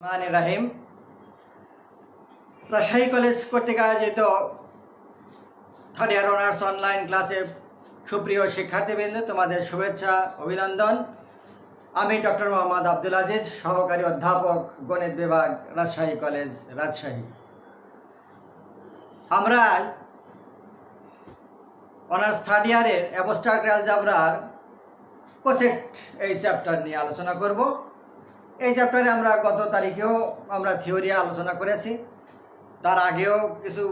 মানে রাহিম রাজশাহী কলেজ কর্তৃক আয়োজিত থার্ড ইয়ার অনার্স অনলাইন ক্লাসে সুপ্রিয় শিক্ষার্থীবৃন্দ, তোমাদের শুভেচ্ছা অভিনন্দন। আমি ডক্টর মোহাম্মদ আব্দুল আজিজ, সহকারী অধ্যাপক, গণিত বিভাগ, রাজশাহী কলেজ, রাজশাহী। আমরা অনার্স থার্ড ইয়ারের অ্যাবস্ট্রাক্ট অ্যালজেব্রার কোসেট এই চ্যাপ্টার নিয়ে আলোচনা করব। এই চ্যাপ্টারে আমরা গত তারিখেও আমরা থিওরি আলোচনা করেছি, তার আগেও কিছু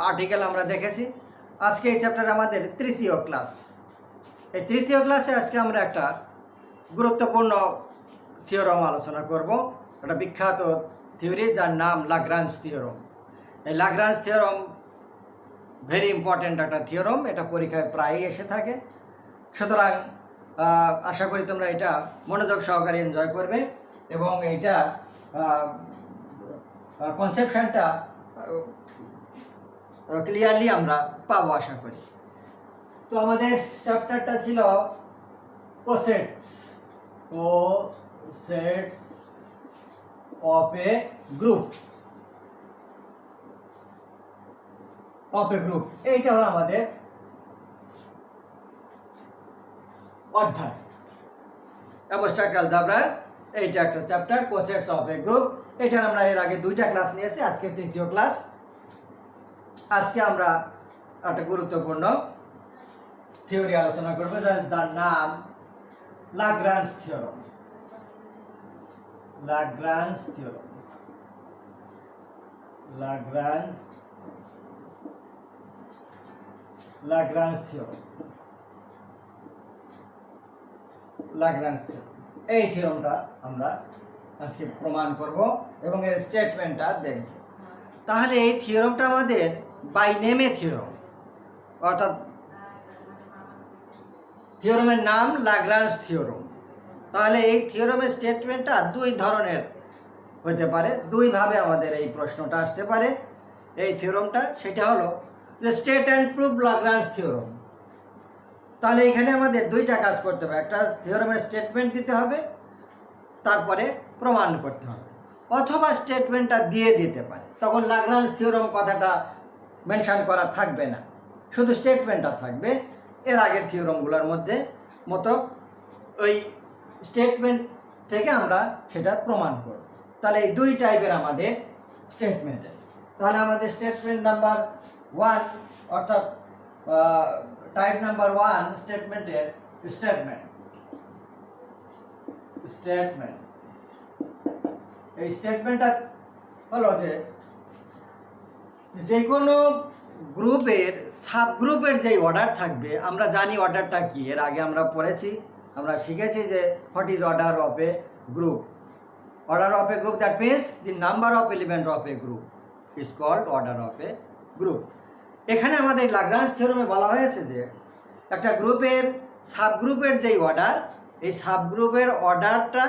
আর্টিকেল আমরা দেখেছি। আজকে এই চ্যাপ্টারে আমাদের তৃতীয় ক্লাস। এই তৃতীয় ক্লাসে আজকে আমরা একটা গুরুত্বপূর্ণ থিওরম আলোচনা করব, একটা বিখ্যাত থিওরি যার নাম ল্যাগ্রাঞ্জ থিওরম। এই ল্যাগ্রাঞ্জ থিওরম ভেরি ইম্পর্ট্যান্ট একটা থিওরম, এটা পরীক্ষায় প্রায়ই এসে থাকে। সুতরাং আশা করি তোমরা এটা মনোযোগ সহকারে এনজয় করবে এবং এইটা কনসেপশনটা ক্লিয়ারলি আমরা পাবো আশা করি। তো আমাদের চ্যাপ্টারটা ছিল কোসেটস অফ এ গ্রুপ। এইটা হলো আমাদের অধ্যায় অ্যাবস্ট্রাক্ট অ্যালজেব্রার। এইটা একটা চ্যাপ্টার, কোসেটস অফ এ গ্রুপ। এটার আমরা এর আগে দুইটা ক্লাস নিয়েছি, আজকে তৃতীয় ক্লাস। আজকে আমরা একটা গুরুত্বপূর্ণ থিওরি আলোচনা করবো যার নাম ল্যাগ্রাঞ্জ থিওরম। ল্যাগ্রাঞ্জ থিওরম এই থিওরমটা আমরা আজকে প্রমাণ করব এবং এর স্টেটমেন্টটা দেখব। তাহলে এই থিওরমটা আমাদের বাই নেমে থিওরম, অর্থাৎ থিওরমের নাম ল্যাগ্রাঞ্জ থিওরম। তাহলে এই থিওরমের স্টেটমেন্টটা দুই ধরনের হতে পারে, দুইভাবে আমাদের এই প্রশ্নটা আসতে পারে। এই থিওরমটা সেটা হলো যে state and prove Lagrange theorem. তাহলে এখানে আমাদের দুইটা কাজ করতে হবে, একটা থিওরমের স্টেটমেন্ট দিতে হবে, তারপরে প্রমাণ করতে হবে, অথবা স্টেটমেন্টটা দিয়ে দিতে পারে। তখন ল্যাগ্রাঞ্জ থিওরম কথাটা মেনশন করা থাকবে না, শুধু স্টেটমেন্টটা থাকবে। এর আগের থিওরমগুলোর মতো ওই স্টেটমেন্ট থেকে আমরা সেটা প্রমাণ করব। তাহলে এই দুই টাইপের আমাদের স্টেটমেন্টের। তাহলে আমাদের স্টেটমেন্ট নাম্বার 1, অর্থাৎ টাইপ নাম্বার 1 স্টেটমেন্টের স্টেটমেন্ট এই স্টেটমেন্টটা হলো যে কোনো গ্রুপের সাবগ্রুপের যে অর্ডার থাকবে, আমরা জানি অর্ডারটা কি, এর আগে আমরা পড়েছি, আমরা শিখেছি যে what is order of a group. Order of a group, that means the number of element of a group is called order of a group. এখানে আমাদের ল্যাগ্রাঞ্জ থিওরমে বলা হয়েছে যে একটা গ্রুপের সাবগ্রুপের যেই অর্ডার, এই সাবগ্রুপের অর্ডারটা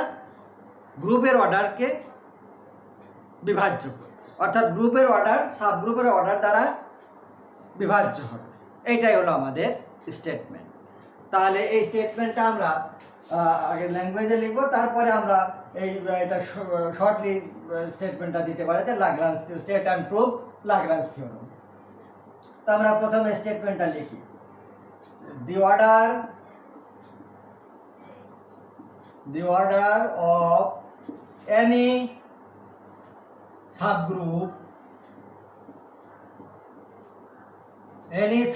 গ্রুপের অর্ডারকে বিভাজ্য করে, অর্থাৎ গ্রুপের অর্ডার সাবগ্রুপের অর্ডার দ্বারা বিভাজ্য হবে। এইটাই হলো আমাদের স্টেটমেন্ট। তাহলে এই স্টেটমেন্টটা আমরা আগে ল্যাঙ্গুয়েজে লিখবো, তারপরে আমরা এটা শর্টলি স্টেটমেন্টটা দিতে পারি যে Lagrange state and prove Lagrange theorem. তো আমরা প্রথমে স্টেটমেন্টটা লিখি। The order of any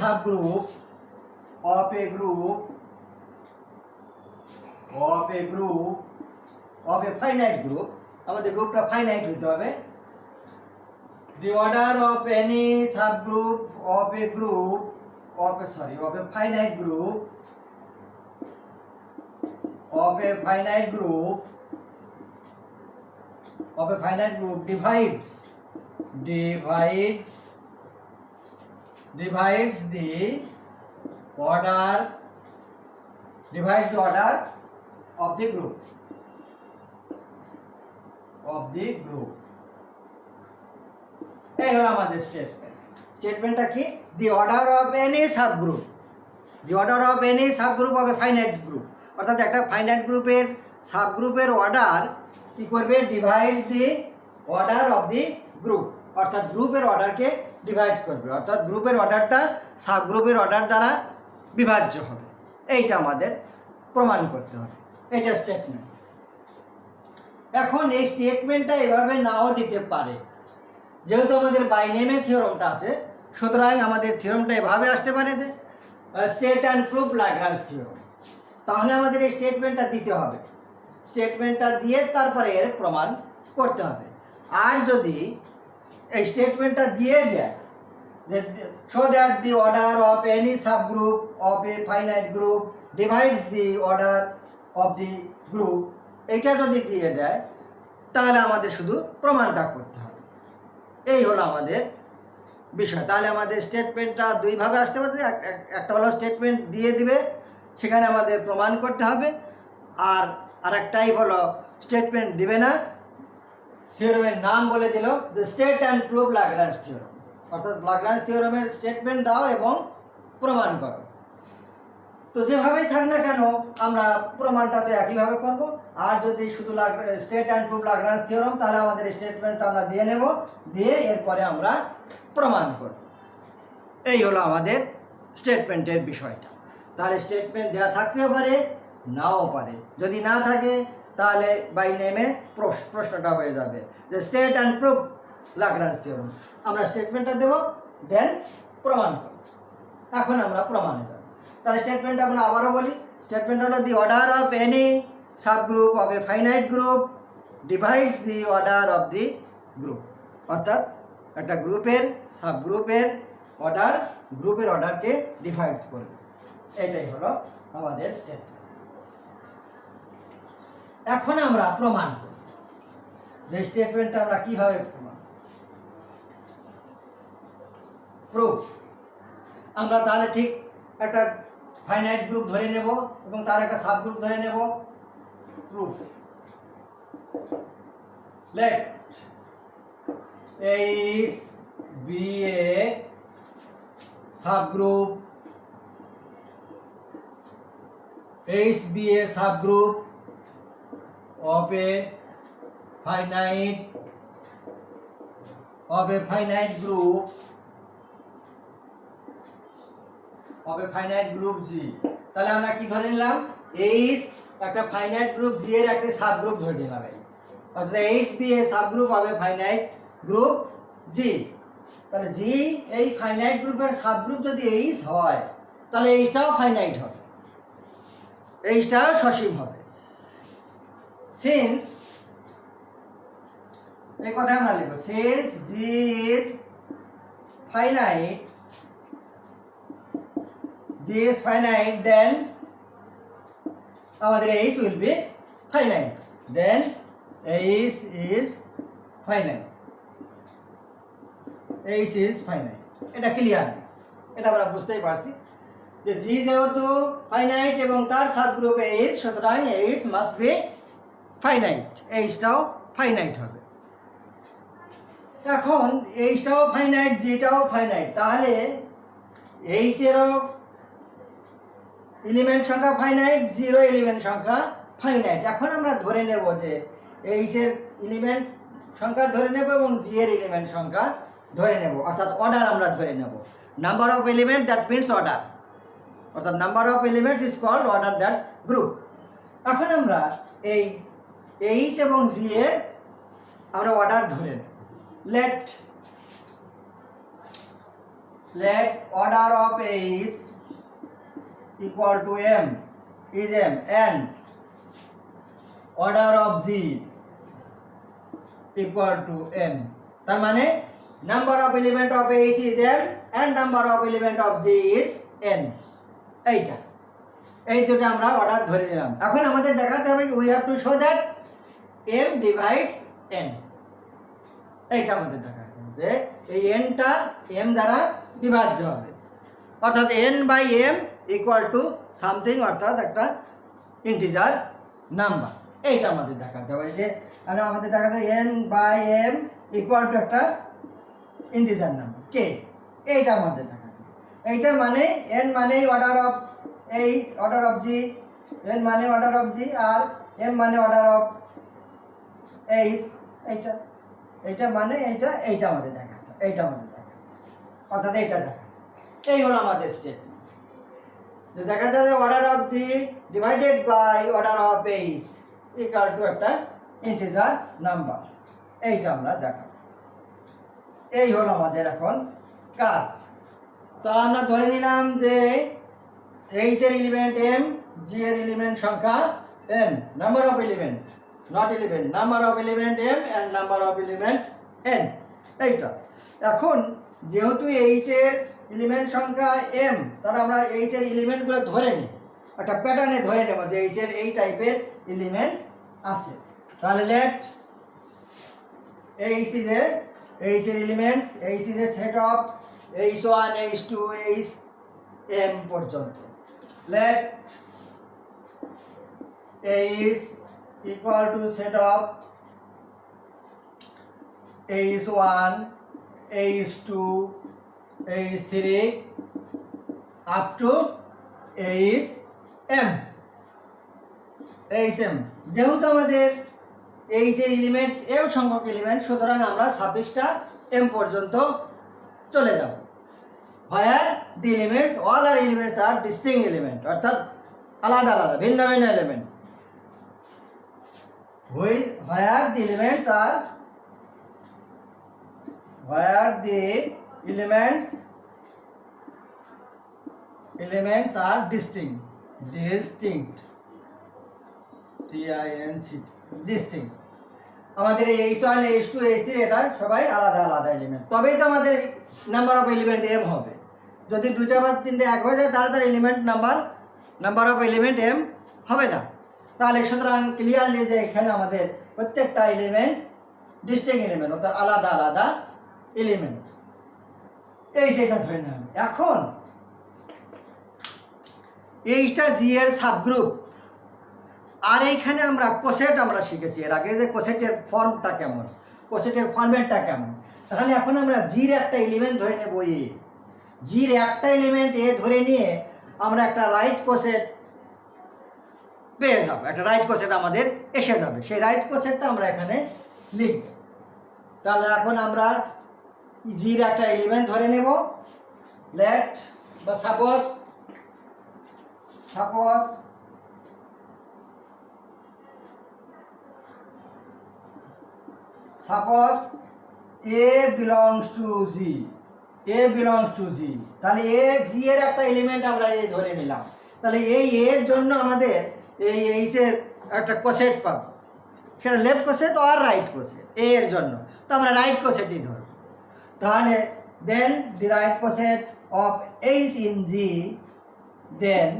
subgroup of a group of a finite group, আমাদের গ্রুপটা ফাইনাইট হতে হবে। The order of any subgroup of a finite group divides the order of the group এই হলো আমাদের স্টেটমেন্টটা কি? The order of any subgroup of A finite group, অর্থাৎ একটা ফাইনাইট গ্রুপের সাবগ্রুপের অর্ডার কি করবে, divides the order of the group, অর্থাৎ গ্রুপের অর্ডারকে ডিভাইড করবে, অর্থাৎ গ্রুপের অর্ডারটা সাবগ্রুপের অর্ডার দ্বারা বিভাজ্য হবে। এইটা আমাদের প্রমাণ করতে হবে, এটা স্টেটমেন্ট। এখন এই স্টেটমেন্টটা এভাবে নাও দিতে পারে, যেহেতু আমাদের বাই নেমে থিওরামটা আছে, সুতরাং আমাদের থিওরামটা এভাবে আসতে পারে যে state and proof Lagrange theorem. তাহলে আমাদের এই স্টেটমেন্টটা দিতে হবে, স্টেটমেন্টটা দিয়ে তারপরে এর প্রমাণ করতে হবে। আর যদি এই স্টেটমেন্টটা দিয়ে দেয় show that the order of any subgroup of A finite group divides the order of the group, এইটা যদি দিয়ে দেয় তাহলে আমাদের শুধু প্রমাণটা করতে হবে। এই হলো আমাদের বিষয়। তাহলে আমাদের স্টেটমেন্টটা দুইভাবে আসতে পারে, একটা হলো স্টেটমেন্ট দিয়ে দিবে, সেখানে আমাদের প্রমাণ করতে হবে, আর আরেকটাই হলো স্টেটমেন্ট দিবে না, থিওরামের নাম বলে দিল যে state and prove Lagrange theorem, অর্থাৎ ল্যাগ্রাঞ্জ থিওরামের স্টেটমেন্ট দাও এবং প্রমাণ করো। তো যেভাবেই থাক না কেন আমরা প্রমাণটা তো একইভাবে করব। আর যদি শুধু state and prove Lagrange theorem, তাহলে আমাদের স্টেটমেন্টটা আমরা দিয়ে নেব, দিয়ে এরপরে আমরা প্রমাণ করব। এই হলো আমাদের স্টেটমেন্টের বিষয়টা। তাহলে স্টেটমেন্ট দেওয়া থাকতেও পারে, নাও পারে। যদি না থাকে তাহলে বাই নেমে প্রশ্নটা হয়ে যাবে যে state and proof Lagrange theorem. আমরা স্টেটমেন্টটা দেব, দেন প্রমাণ করব। এখন আমরা প্রমাণে যাব। তাহলে স্টেটমেন্ট আমরা আবারও বলি, স্টেটমেন্ট হলো the order of any subgroup of A finite group divides the order of the group, অর্থাৎ একটা গ্রুপের সাবগ্রুপের অর্ডার গ্রুপের অর্ডারকে ডিভাইড করবে। এটাই হলো আমাদের স্টেটমেন্ট। এখন আমরা প্রমাণ করব যে স্টেটমেন্টটা আমরা কিভাবে প্রমাণ প্রুফ। আমরা তাহলে ঠিক একটা ফাইনাইট গ্রুপ ধরে নেব এবং তার একটা সাবগ্রুপ ধরে নেব, proof let H be a subgroup, H be a subgroup of a finite group G। তাহলে আমরা কি ধরে নিলাম, H একটা ফাইনাইট গ্রুপ G এর একটা সাবগ্রুপ ধরে নিলাম, অর্থাৎ H be a subgroup of a finite group G। তাহলে G এই ফাইনাইট গ্রুপের সাবগ্রুপ যদি H হয় তাহলে Hটাও ফাইনাইট হবে, Hটাও সসীম হবে। Since এই কথা আমরা লিখব, since G is finite, then আমাদের H will be finite, then H is finite, H is finite। এটা ক্লিয়ার, এটা আমরা বুঝতেই পারছি যে G যেহেতু ফাইনাইট এবং তার সাবগ্রুপ H, সুতরাং H মাস্ট বি ফাইনাইট, এইচটাও ফাইনাইট হবে। এখন এইচটাও ফাইনাইট, জিটাও ফাইনাইট, তাহলে এইচেরও এলিমেন্ট সংখ্যা ফাইনাইট, জিরো এলিমেন্ট সংখ্যা ফাইনাইট। এখন আমরা ধরে নেব যে এইচের এলিমেন্ট সংখ্যা ধরে নেব এবং জি এর এলিমেন্ট সংখ্যা ধরে নেব, অর্থাৎ অর্ডার আমরা ধরে নেব। Number of element that means order, অর্থাৎ number of elements is called order that group. এখন আমরা এই এইচ এবং জি এর আমরা অর্ডার ধরে নেব। let order of H equal to m is m and order of G equal to n। তার মানে number of element of H is m and number of element of G is n। এইটা, এই দুটো আমরা order ধরে নিলাম। এখন আমাদের দেখাতে হবে we have to show that m divides n। এইটা আমাদের দেখাতে হবে যে এই nটা m দ্বারা বিভাজ্য হবে, অর্থাৎ n by m equal to something, অর্থাৎ একটা ইন্টিজার নাম্বার। এইটা আমাদের দেখাতে হবে যে আমাদের দেখাতে হবে n by m equal to একটা ইন্টিজার নাম্বার k। এইটা আমাদের দেখাতে হবে। এইটা মানে n মানে অর্ডার অফ এই অর্ডার অফ g, n মানে অর্ডার অফ g, আর m মানে অর্ডার অফ এইচ, এইটা এইটা মানে এইটা আমাদের দেখা, এইটা আমাদের দেখা, অর্থাৎ এইটা দেখা। এই হলো আমাদের স্টেটমেন্ট। যে দেখা যায় যে order of G divided by order of H equal to একটা ইন্টিজার নাম্বার, এইটা আমরা দেখাবো। এই হলো আমাদের এখন কাজ। তো আমরা ধরে নিলাম যে এইচ এর এলিমেন্ট এম, জি এর এলিমেন্ট সংখ্যা N, number of element not element, number of element M and number of element N, এইটা। এখন যেহেতু এইচ এর এলিমেন্ট সংখ্যা এম, তাহলে আমরা এইচ এর এলিমেন্টগুলো ধরে নিই, একটা প্যাটার্নে ধরে নেব যে এইচ এর এই টাইপের এলিমেন্ট আছে। তাহলে লেট এইচ ইজ এর element, H is a set of h1 h2 hm পর্যন্ত। Let h equal to set of h1 h2 h3 up to hm। যেহেতু আমাদের এইচ এর এলিমেন্ট এম সংখ্যক এলিমেন্ট, সুতরাং আমরা সাফিক্সটা এম পর্যন্ত চলে যাব। where the elements, all our elements are distinct element, অর্থাৎ আলাদা আলাদা ভিন্ন ভিন্ন element. where the elements are distinct, distinct। আমাদের এই h1 h2 h3 এটা সবাই আলাদা আলাদা এলিমেন্ট, তবেই তো আমাদের নাম্বার অফ এলিমেন্ট এম হবে। যদি দুইটা বা তিনটে এক হয়ে যায় তাহলে তার element number of element M হবে না। তাহলে সুতরাং ক্লিয়ারলি যে এখানে আমাদের প্রত্যেকটা এলিমেন্ট ডিস্টিংক্ট এলিমেন্ট, অর্থাৎ আলাদা আলাদা এলিমেন্ট, এই সেটা ধরে নিলাম। এখন এইটা জি এর সাবগ্রুপ। আর এইখানে আমরা কোসেট আমরা শিখেছি এর আগে যে কোসেটের ফর্মটা কেমন, কোসেটের ফরম্যাটটা কেমন। তাহলে এখন আমরা জির একটা এলিমেন্ট ধরে নেব এ, জির একটা এলিমেন্ট এ ধরে নিয়ে আমরা একটা রাইট কোসেট পেয়ে যাব, একটা রাইট কোসেট আমাদের এসে যাবে। সেই রাইট কোসেটটা আমরা এখানে লিখব। তাহলে এখন আমরা জির একটা এলিমেন্ট ধরে নেব। লেট বা suppose A belongs to G, তাহলে A G এর একটা এলিমেন্ট আমরা এই ধরে নিলাম। তাহলে এই এর জন্য আমাদের এই এইচ এর একটা কোসেট পাবো, সেটা লেফট কোসেট আর রাইট কোসেট এ এর জন্য, তো আমরা রাইট কোসেটই ধরব। তাহলে then the right coset of H in G, then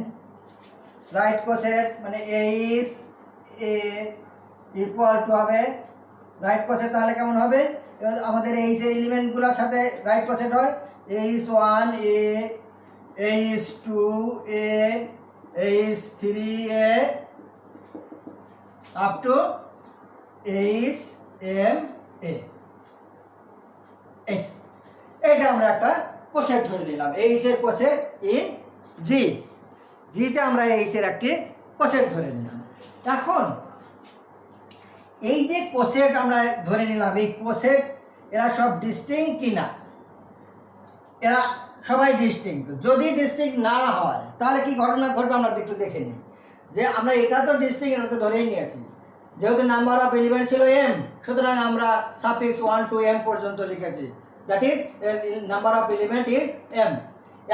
right coset মানে এইচ এ ইকুয়াল টু হবে রাইট কোসেট। তাহলে কেমন হবে, আমাদের এইচ এর এলিমেন্টগুলোর সাথে রাইট কোসেট হয় h1 a, h2 a, h3 a up to hm a। এটা আমরা একটা কোসেট ধরে নিলাম, এইচ এর কোসেট ইন জি, জিতে আমরা এইচ এর একটি কোসেট ধরে নিলাম। এখন এই যে কোসেট আমরা ধরে নিলাম, এই কোসেট এরা সব ডিস্টিংক্ট কিনা, এরা সবাই ডিস্টিংক্ট। যদি ডিস্টিংক্ট না হয় তাহলে কি ঘটনা ঘটবে আমরা একটু দেখে নিই। যে আমরা এটা তো ডিস্টিংক্ট, এটা তো ধরেই নিয়েছি, যেহেতু নাম্বার অফ এলিমেন্ট ছিল এম, সুতরাং আমরা সাফিক্স 1 to m পর্যন্ত লিখেছি, that is number of element is M.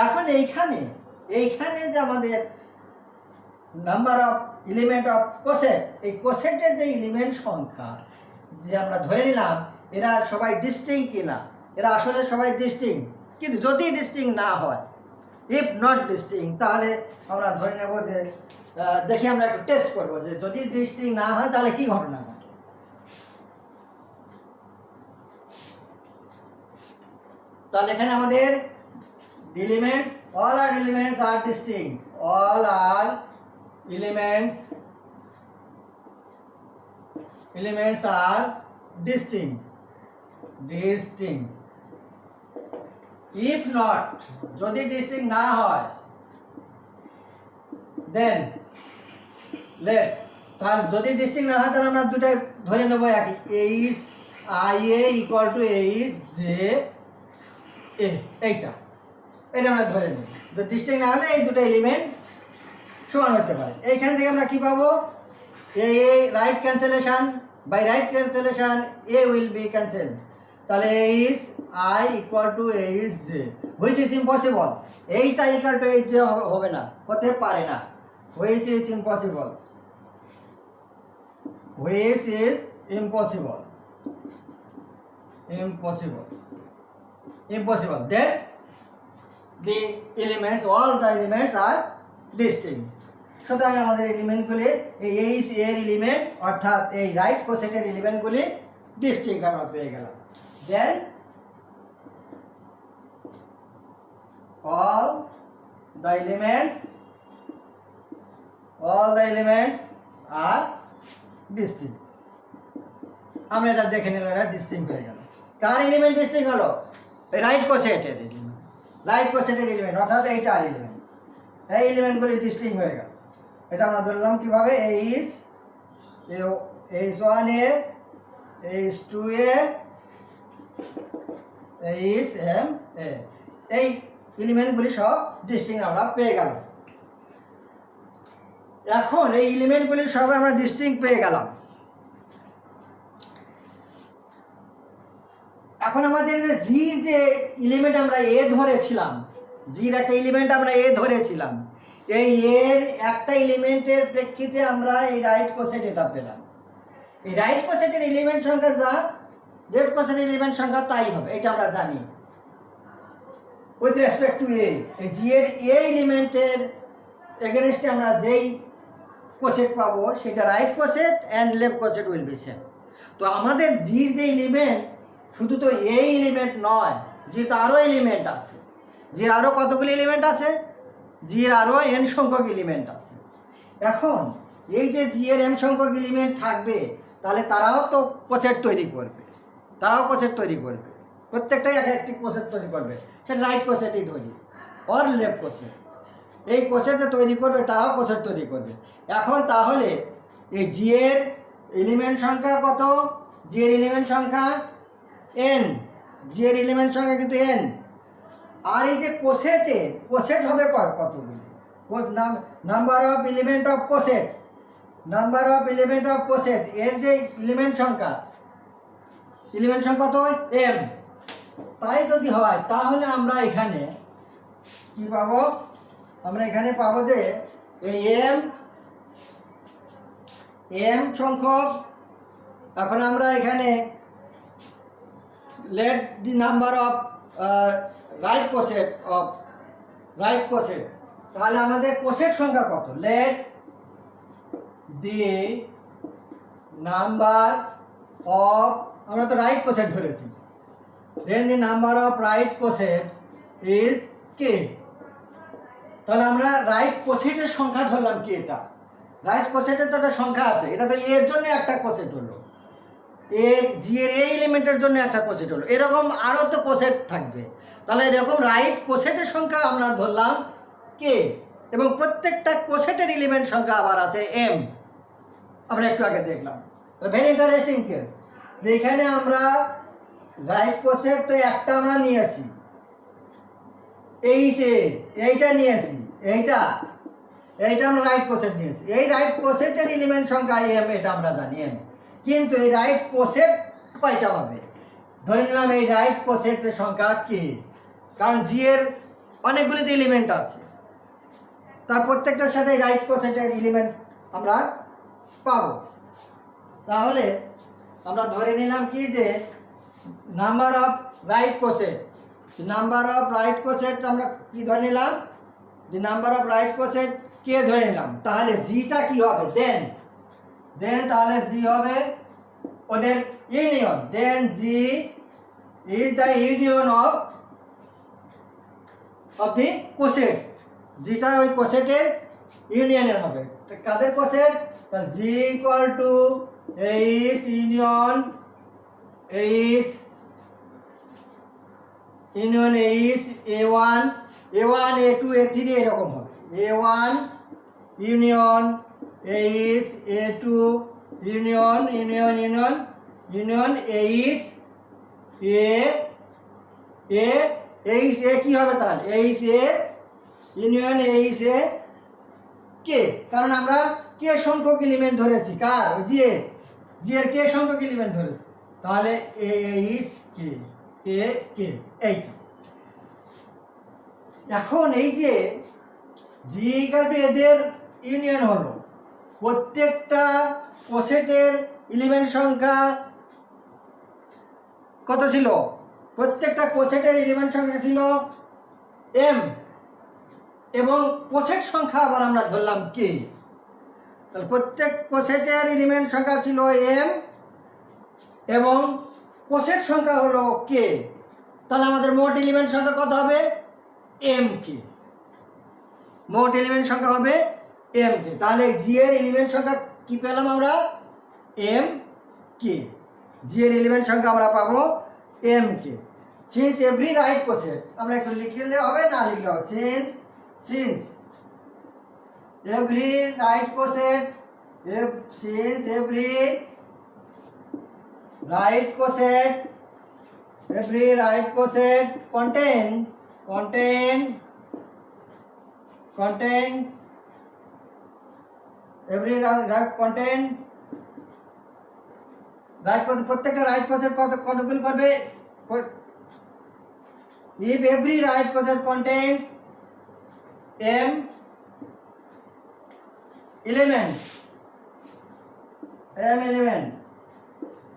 এখন এইখানে যে আমাদের number of element of coset, এই কোসেটের যে এলিমেন্ট সংখ্যা যে আমরা ধরে নিলাম, এরা সবাই ডিস্টিংক্ট কিনা, এরা আসলে সবাই ডিস্টিংক্ট। কিন্তু যদি ডিস্টিংক্ট না হয়, ইফ নট ডিস্টিংক্ট, তাহলে আমরা ধরে নেব যে দেখি আমরা একটু টেস্ট করবো যে যদি ডিস্টিংক্ট না হয় তাহলে কি ঘটনা ঘটে। তাহলে এখানে আমাদের elements, all our elements are distinct, all our elements are distinct। if not, যদি ডিস্টিংক্ট না হয়, then let তাহলে যদি ডিস্ট্রিক্ট না হয় তাহলে আমরা দুটো ধরে নেবো একই, H I A equal to H J A, এইটা এটা আমরা ধরে নেব। তো ডিস্ট্রিক্ট না হলে এই দুটো এলিমেন্ট সমান হতে পারে। এইখান থেকে আমরা কি পাবো, A right cancellation, by right cancellation A will be cancel, তাহলে H I equal to H J, which is impossible. H I equal to H J হবে না, হতে পারে না, which is impossible, which is impossible, then the elements, all the elements are distinct. সুতরাং আমাদের এলিমেন্টগুলি এই H এর এলিমেন্ট অর্থাৎ এই রাইট কোসেটের এলিমেন্টগুলি ডিস্টিংক্ট আমরা পেয়ে গেলাম। দেন all the elements are distinct. আমরা এটা দেখে নিলাম, এটা ডিস্টিংক্ট হয়ে গেল। কার এলিমেন্ট ডিস্টিংক্ট হলো? রাইট কোসেটের এলিমেন্ট, রাইট কোসেটের এলিমেন্ট অর্থাৎ এইটা এলিমেন্ট, এই এলিমেন্টগুলি ডিস্টিংক্ট হয়ে গেল। এটা আমরা ধরলাম কিভাবে, H one A, H two A, H M A, এই এলিমেন্টগুলি সব ডিস্টিংক্ট আমরা পেয়ে গেলাম। এখন এই এলিমেন্টগুলি সব আমরা ডিস্টিংক্ট পেয়ে গেলাম। এখন আমাদের যে জির যে এলিমেন্ট আমরা এ ধরেছিলাম, জির একটা এলিমেন্ট আমরা এ ধরেছিলাম, এই এর একটা এলিমেন্টের প্রেক্ষিতে আমরা এই রাইট কোসেট এটা পেলাম। এই রাইট কোসেটের এলিমেন্ট সংখ্যা যা, লেফট কোসেটের এলিমেন্ট সংখ্যা তাই হবে, এটা আমরা জানি। উইথ রেসপেক্ট টু এ, এই জি এর এ এলিমেন্টের এগেনস্টে আমরা যেই কোসেট পাবো সেটা right coset and left coset will be same. তো আমাদের জির যে এলিমেন্ট শুধু তো এই এলিমেন্ট নয়, জির তো আরও এলিমেন্ট আছে, জির আরও কতগুলি এলিমেন্ট আছে, জির আরও এন সংখ্যক এলিমেন্ট আছে। এখন এই যে জি এর এন সংখ্যক এলিমেন্ট থাকবে, তাহলে তারাও তো কোসেট তৈরি করবে, প্রত্যেকটাই এক একটি কোসেট তৈরি করবে, সেটা রাইট কোসেটই ধরি অর লেফট কোসেট, এই কোসেটে তৈরি করবে, তারাও কোসেট তৈরি করবে। এখন তাহলে এই জি এর এলিমেন্ট সংখ্যা কত, জি এর এলিমেন্ট সংখ্যা এন, জি এর এলিমেন্ট সংখ্যা কিন্তু এন। আর এই যে কোসেট হবে কতগুলি, নাম্বার অফ এলিমেন্ট অফ কোসেট, এর যে এলিমেন্ট সংখ্যা কত, এম। তাই যদি হয় তাহলে আমরা এখানে কি পাবো, আমরা এখানে পাবো যে এই এম সংখ্যক, এখন আমরা এখানে let the number of right coset, তাহলে আমাদের কোসেট সংখ্যা কত, লেট দি নাম্বার অফ, আমরা তো রাইট কোসেট ধরেছি, then the number of right coset is K. তাহলে আমরা রাইট কোসেটের সংখ্যা ধরলাম কি, এটা রাইট কোসেটের তো একটা সংখ্যা আছে, এটা তো এর জন্য একটা কোসেট হলো, এর জি এর এই এলিমেন্টের জন্য একটা কোসেট হলো, এরকম আরও তো কোসেট থাকবে। তাহলে এরকম রাইট কোসেটের সংখ্যা আমরা ধরলাম কে, এবং প্রত্যেকটা কোসেটের এলিমেন্ট সংখ্যা আবার আছে এম, আমরা একটু আগে দেখলাম। ভেরি ইন্টারেস্টিং কেস, যেখানে আমরা রাইট কোসেট তো একটা আমরা নিয়েছি, এইটা নিয়েছি, এইটা আমরা রাইট কোসেট নিয়েছি, এই রাইট কোসেটের এলিমেন্ট সংখ্যা এম, এটা আমরা জানি এম। কিন্তু এই রাইট কোসেট কয়টা হবে, ধরে নিলাম এই রাইট কোসেটের সংখ্যা কি, কারণ জি এর অনেকগুলি এলিমেন্ট আছে, তার প্রত্যেকটার সাথে রাইট কোসেটের এলিমেন্ট আমরা পাবো। তাহলে আমরা ধরে নিলাম কি যে নাম্বার অফ রাইট কোসেট, আমরা কি ধরে নিলাম, যে নাম্বার অফ রাইট কোসেট কে ধরে নিলাম। তাহলে জিটা কি হবে, দেন তাহলে জি হবে ওদের union, then G is the union of the coset, যেটা ওই কোসেটের ইউনিয়নের হবে। কাদের coset, G equal to H union H A1 A2 A3 এরকম হবে, A1 union A is A2 union A is A is A কি হবে তাহলে A is A union A is A কে, কারণ আমরা কে সংখ্যক এলিমেন্ট ধরেছি কার জি এর কে সংখ্যক এলিমেন্ট ধরে, তাহলে A is কে এইটা। এখন এই যে জি ইকুয়াল এদের ইউনিয়ন হলো, প্রত্যেকটা কোসেটের এলিমেন্ট সংখ্যা কত ছিল, প্রত্যেকটা কোসেটের এলিমেন্ট সংখ্যা ছিল m, এবং কোসেট সংখ্যা আবার আমরা ধরলাম কে, তাহলে প্রত্যেক কোসেটের এলিমেন্ট সংখ্যা ছিল m এবং কোসেট সংখ্যা হলো কে, তাহলে আমাদের মোট এলিমেন্ট সংখ্যা কত হবে m কে, মোট এলিমেন্ট সংখ্যা হবে m কে। তাহলে জি এর এলিমেন্ট সংখ্যা কি পেলাম আমরা m কে, জি এর এলিমেন্ট সংখ্যা আমরা পাবো m K. Since every right coset, আমরা একটু লিখলে হবে না লিখলে হবে, since every right coset, since every right coset contains every right contain right coset, প্রত্যেকটা রাইট কোসেট কতগুলো করবে, if every right coset contains m element,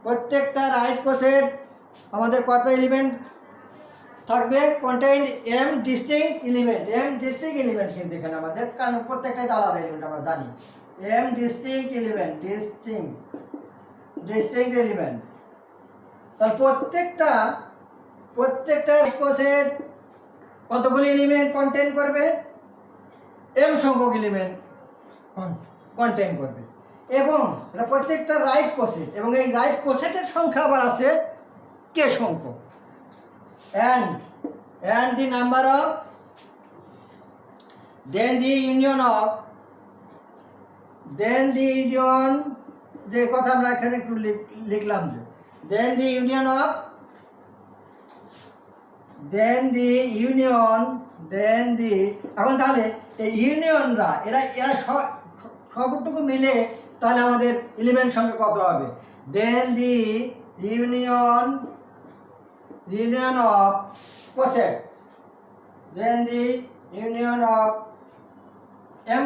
প্রত্যেকটা রাইট কোসেট আমাদের কত এলিমেন্ট থাকবে, কন্টেইন m ডিস্টিংক্ট এলিমেন্ট, কিন্তু এখানে আমাদের কারণ প্রত্যেকটাই আলাদা এলিমেন্ট আমরা জানি, m ডিস্টিংক্ট এলিমেন্ট। তাহলে প্রত্যেকটা কোসেট কতগুলি এলিমেন্ট কন্টেইন করবে, m সংখ্যক এলিমেন্ট কন্টেইন করবে, এবং এটা প্রত্যেকটা রাইট কোসেট, এবং এই রাইট কোসেটের সংখ্যা আবার আছে কে সংখ্যক, and the number of then the union যে কথা আমরা এখানে একটু লিখলাম যে then the union এখন তাহলে এই ইউনিয়নরা এরা সবটুকু মিলে তাহলে আমাদের এলিমেন্ট সংখ্যা কত হবে, then the union of coset, then the union of m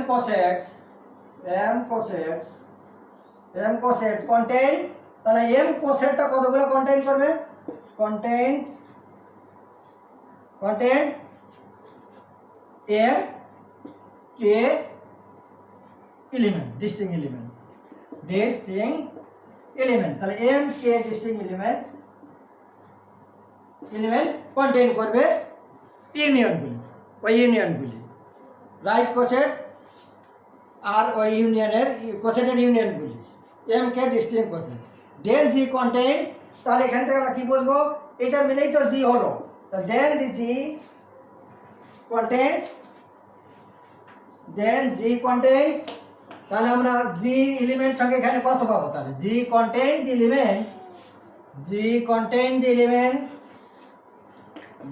coset contain, তাহলে m কোসেটটা কতগুলো কন্টেইন করবে, contain m K element distinct element, তাহলে m K distinct element contain করবে ইউনিয়নগুলি রাইট কোসেট আর ওই কোসেটের ইউনিয়নগুলি m K distinct coset, then G contains, তাহলে এখান থেকে আমরা কি বুঝবো, এটা মিলেই তো জি হলো, দেন দি জি কন্টেইন, তাহলে আমরা জি এলিমেন্ট সঙ্গে এখানে কত পাবো, তাহলে G contain the element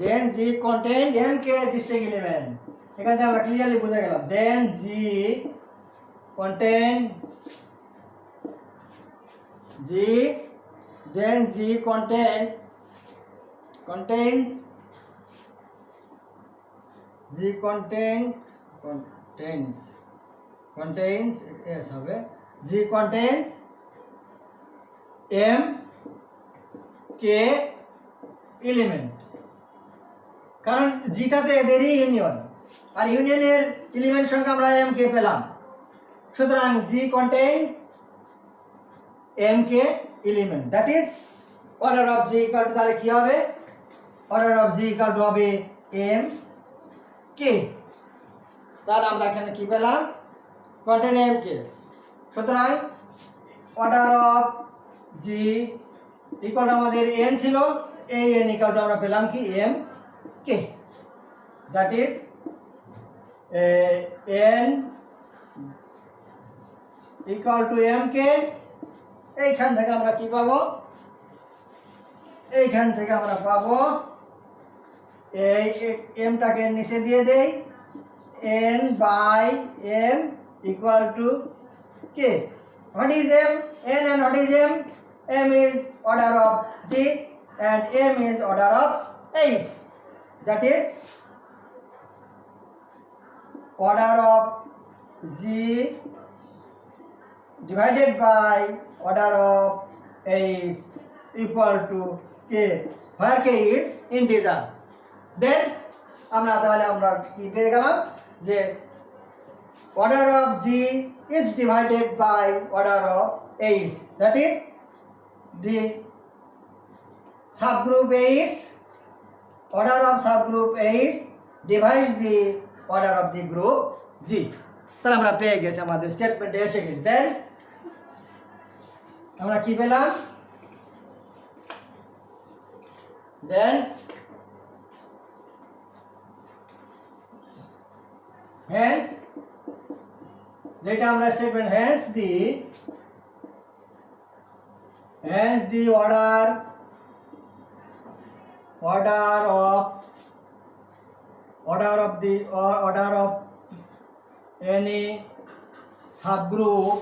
then G contain m K distinct element, এখানে আমরা ক্লিয়ারলি বুঝে গেলাম, দেন জি contains yes হবে g contains m k এলিমেন্ট, কারণ জিটাতে এদেরই ইউনিয়ন, আর ইউনিয়নের এলিমেন্ট সংখ্যা আমরা m k পেলাম, সুতরাং g contain m k element, that is order of g equal to, তাহলে কি হবে, order of g equal to হবে m k, তাহলে আমরা এখানে কি পেলাম, কন্টেইন m k, সুতরাং order of g equal to আমাদের n ছিল, এই n ইকুয়াল টু আমরা পেলাম কি m k, that is n equal to M K এইখান থেকে আমরা কি পাবো, এইখান থেকে আমরা পাবো এই এমটাকে নিচে দিয়ে দেই N by M equal to K. What is M? N and what is m? M is order of g and m is order of h. That is order of g divided by order of h equal to k, where k is integer. Then আমরা তাহলে আমরা কি পেয়ে গেলাম যে order of g is divided by order of h, that is the subgroup h, order of subgroup h divides the order of the group g. তাহলে আমরা পেয়ে গেছি, আমাদের স্টেটমেন্টে এসে গেছে। দেন আমরা কি পেলাম, দেন hence যেটা আমরা statement hence the order of any subgroup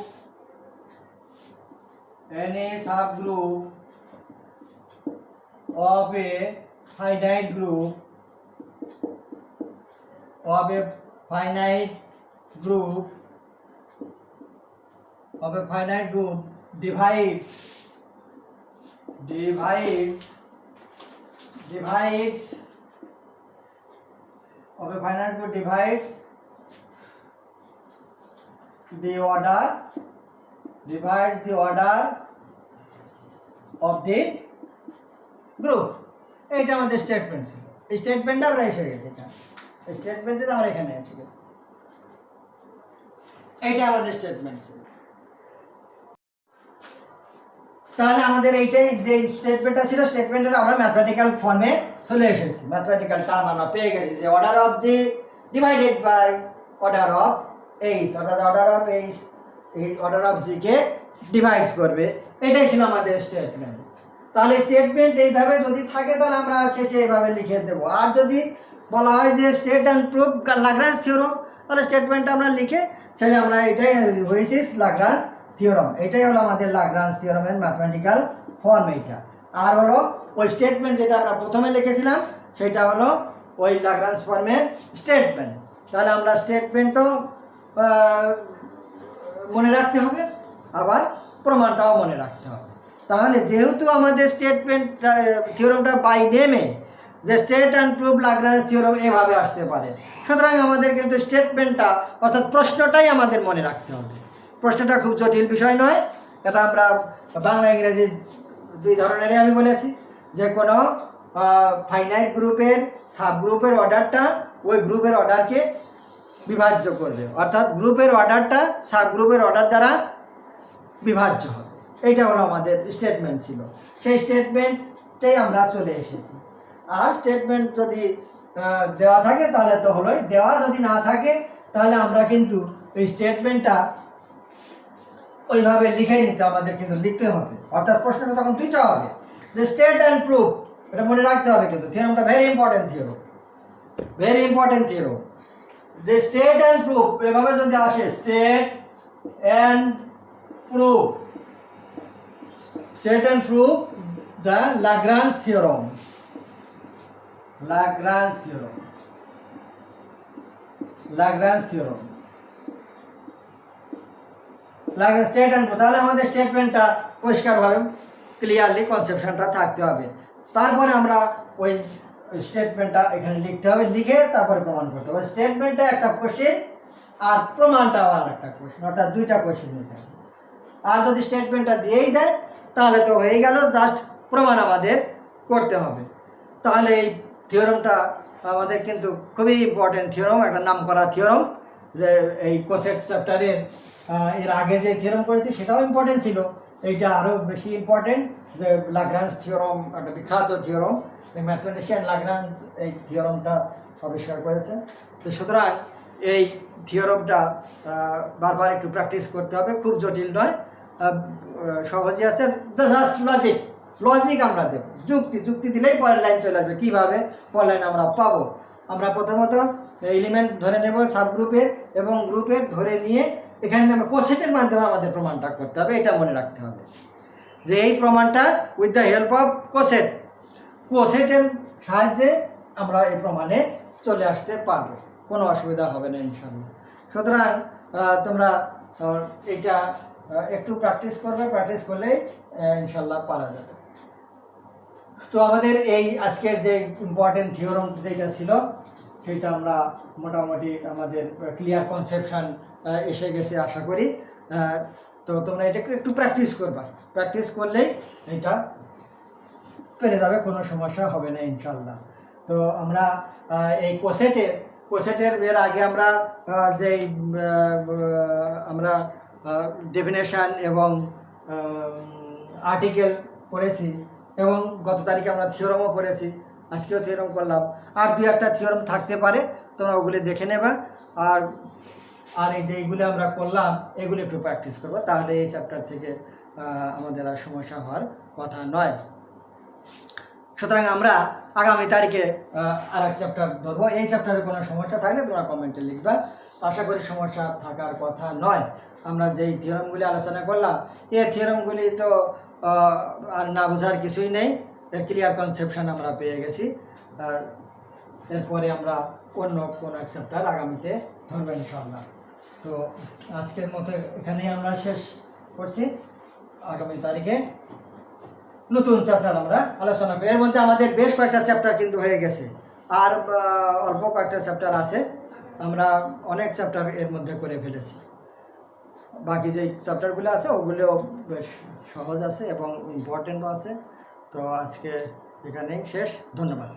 of a finite group divides the order of the group. এইটা আমাদের স্টেটমেন্ট ছিল। এই স্টেটমেন্টটা আমরা এসে গেছে, এটা স্টেটমেন্টে আমরা এখানে এসে গেছি, এইটা আমাদের স্টেটমেন্ট ছিল। তাহলে আমাদের এইটাই যে স্টেটমেন্টটা ছিল, স্টেটমেন্টের আমরা ম্যাথমেটিক্যাল ফর্মে চলে এসেছি, ম্যাথমেটিক্যাল টার্ম আমরা পেয়ে গেছি যে order of G divided by order of H, অর্থাৎ অর্ডার অফ এইচ এই অর্ডার অফ জি কে ডিভাইড করবে, এটাই ছিল আমাদের স্টেটমেন্ট। তাহলে স্টেটমেন্ট এইভাবে যদি থাকে তাহলে আমরা শেষে এইভাবে লিখে দেব। আর যদি বলা হয় যে state and proof Lagrange theorem, তাহলে স্টেটমেন্টটা আমরা লিখে সেটা আমরা এটাই হুইচ লাগরাঞ্জ থিওরাম, এটাই হলো আমাদের লাগরাঞ্জ থিওরামের ম্যাথমেটিক্যাল ফর্ম এইটা। আর হলো ওই স্টেটমেন্ট যেটা আমরা প্রথমে লিখেছিলাম সেটা হলো ওই লাগরাঞ্জ ফর্মের স্টেটমেন্ট। তাহলে আমরা স্টেটমেন্টও মনে রাখতে হবে, আবার প্রমাণটাও মনে রাখতে হবে। তাহলে যেহেতু আমাদের স্টেটমেন্ট থিওরামটা বাই নেমে যে state and proof Lagrange theorem এভাবে আসতে পারে, সুতরাং আমাদের কিন্তু স্টেটমেন্টটা অর্থাৎ প্রশ্নটাই আমাদের মনে রাখতে হবে। প্রশ্নটা খুব জটিল বিষয় নয়, এটা আমরা বাংলা ইংরেজি দুই ধরনেরই আমি বলেছি। যে কোনো ফাইনাইট গ্রুপের সাবগ্রুপের অর্ডারটা ওই গ্রুপের অর্ডারকে বিভাজ্য করবে, অর্থাৎ গ্রুপের অর্ডারটা সাবগ্রুপের অর্ডার দ্বারা বিভাজ্য হবে, এইটা হলো আমাদের স্টেটমেন্ট ছিল। সেই স্টেটমেন্টেই আমরা চলে এসেছি। আর স্টেটমেন্ট যদি দেওয়া থাকে তাহলে তো হলোই, দেওয়া যদি না থাকে তাহলে আমরা কিন্তু এই স্টেটমেন্টটা ওইভাবে লিখে নিতে আমাদের কিন্তু লিখতে হবে, অর্থাৎ প্রশ্নটা তখন দুইটা হবে যে স্টেট অ্যান্ড প্রুফ, এটা মনে রাখতে হবে কিন্তু থিওরামটা ভেরি ইম্পর্টেন্ট থিওরাম, যে স্টেট অ্যান্ড প্রুফ এভাবে যদি আসে state and proof the Lagrange theorem, state and proof, তাহলে আমাদের স্টেটমেন্টটা পরিষ্কারভাবে ক্লিয়ারলি কনসেপশনটা থাকতে হবে। তারপরে আমরা ওই স্টেটমেন্টটা এখানে লিখতে হবে, লিখে তারপরে প্রমাণ করতে হবে। স্টেটমেন্টটা একটা কোশ্চেন আর প্রমাণটাও আর একটা কোশ্চেন, অর্থাৎ দুইটা কোশ্চেন নিতে হবে। আর যদি স্টেটমেন্টটা দিয়েই দেয় তাহলে তো হয়ে গেল, জাস্ট প্রমাণ আমাদের করতে হবে। তাহলে এই থিওরামটা আমাদের কিন্তু খুবই ইম্পর্টেন্ট থিওরাম, একটা নাম করা থিওরাম। যে এই কোসেট চ্যাপ্টারের এর আগে যে থিওরাম করেছি সেটাও ইম্পর্টেন্ট ছিল, এইটা আরও বেশি ইম্পর্টেন্ট। যে লাগরাঞ্জ থিওরাম একটা বিখ্যাত থিওরাম, ম্যাথমেটিশিয়ান লাগরাঞ্জ এই থিওরামটা আবিষ্কার করেছেন। তো সুতরাং এই থিওরামটা বারবার একটু প্র্যাকটিস করতে হবে, খুব জটিল নয়, সহজে আছে। জাস্ট লজিক আমরা দেব, যুক্তি দিলেই পরের লাইন চলে আসবে। কীভাবে পরের লাইন আমরা পাবো? আমরা প্রথমত এলিমেন্ট ধরে নেব সাবগ্রুপের এবং গ্রুপের, ধরে নিয়ে এখানে আমরা কোসেটের মাধ্যমে আমাদের প্রমাণটা করতে হবে। এটা মনে রাখতে হবে যে এই প্রমাণটা উইথ দ্য হেল্প অফ কোসেটের সাহায্যে আমরা এই প্রমাণে চলে আসতে পারবো, কোনো অসুবিধা হবে না ইনশাআল্লাহ। সুতরাং তোমরা এইটা একটু প্র্যাকটিস করবে, প্র্যাকটিস করলেই ইনশাআল্লাহ পারা যাবে। তো আমাদের এই আজকের যে ইম্পর্টেন্ট থিওরাম যেটা ছিল সেটা আমরা মোটামুটি আমাদের ক্লিয়ার কনসেপশন এসে গেছে আশা করি। তো তোমরা এটা একটু প্র্যাকটিস করবা, প্র্যাকটিস করলেই এটা পেরে যাবে, কোনো সমস্যা হবে না ইনশাআল্লাহ। তো আমরা এই কোসেটের এর আগে আমরা যে আমরা ডেফিনেশন এবং আর্টিকেল করেছি, এবং গত তারিখে আমরা থিওরামও করেছি, আজকেও থিওরাম করলাম। আর দু একটা থিওরাম থাকতে পারে, তোমরা ওগুলি দেখে নেবা। আর এই যে এইগুলো আমরা করলাম এগুলো একটু প্র্যাকটিস করবো, তাহলে এই চ্যাপ্টার থেকে আমাদের আর সমস্যা হওয়ার কথা নয়। সুতরাং আমরা আগামী তারিখে আর এক চ্যাপ্টার ধরবো। এই চ্যাপ্টারে কোনো সমস্যা থাকলে তোমরা কমেন্টে লিখবা, আশা করি সমস্যা থাকার কথা নয়। আমরা যেই থিওরামগুলি আলোচনা করলাম, এই থিওরামগুলি তো আর না বোঝার কিছুই নেই, ক্লিয়ার কনসেপশন আমরা পেয়ে গেছি। এরপরে আমরা অন্য কোনো এক চ্যাপ্টার আগামীতে ধরবো ইনশাআল্লাহ। তো আজকের মতো এখানেই আমরা শেষ করছি। আগামী তারিখে নতুন চ্যাপ্টার আমরা আলোচনা করি। এর মধ্যে আমাদের বেশ কয়েকটা চ্যাপ্টার কিন্তু হয়ে গেছে, আর অল্প কয়েকটা চ্যাপ্টার আছে। আমরা অনেক চ্যাপ্টার এর মধ্যে করে ফেলেছি। বাকি যে চ্যাপ্টারগুলো আছে ওগুলো বেশ সহজ আছে এবং ইম্পর্টেন্টও আছে। তো আজকে এখানেই শেষ, ধন্যবাদ।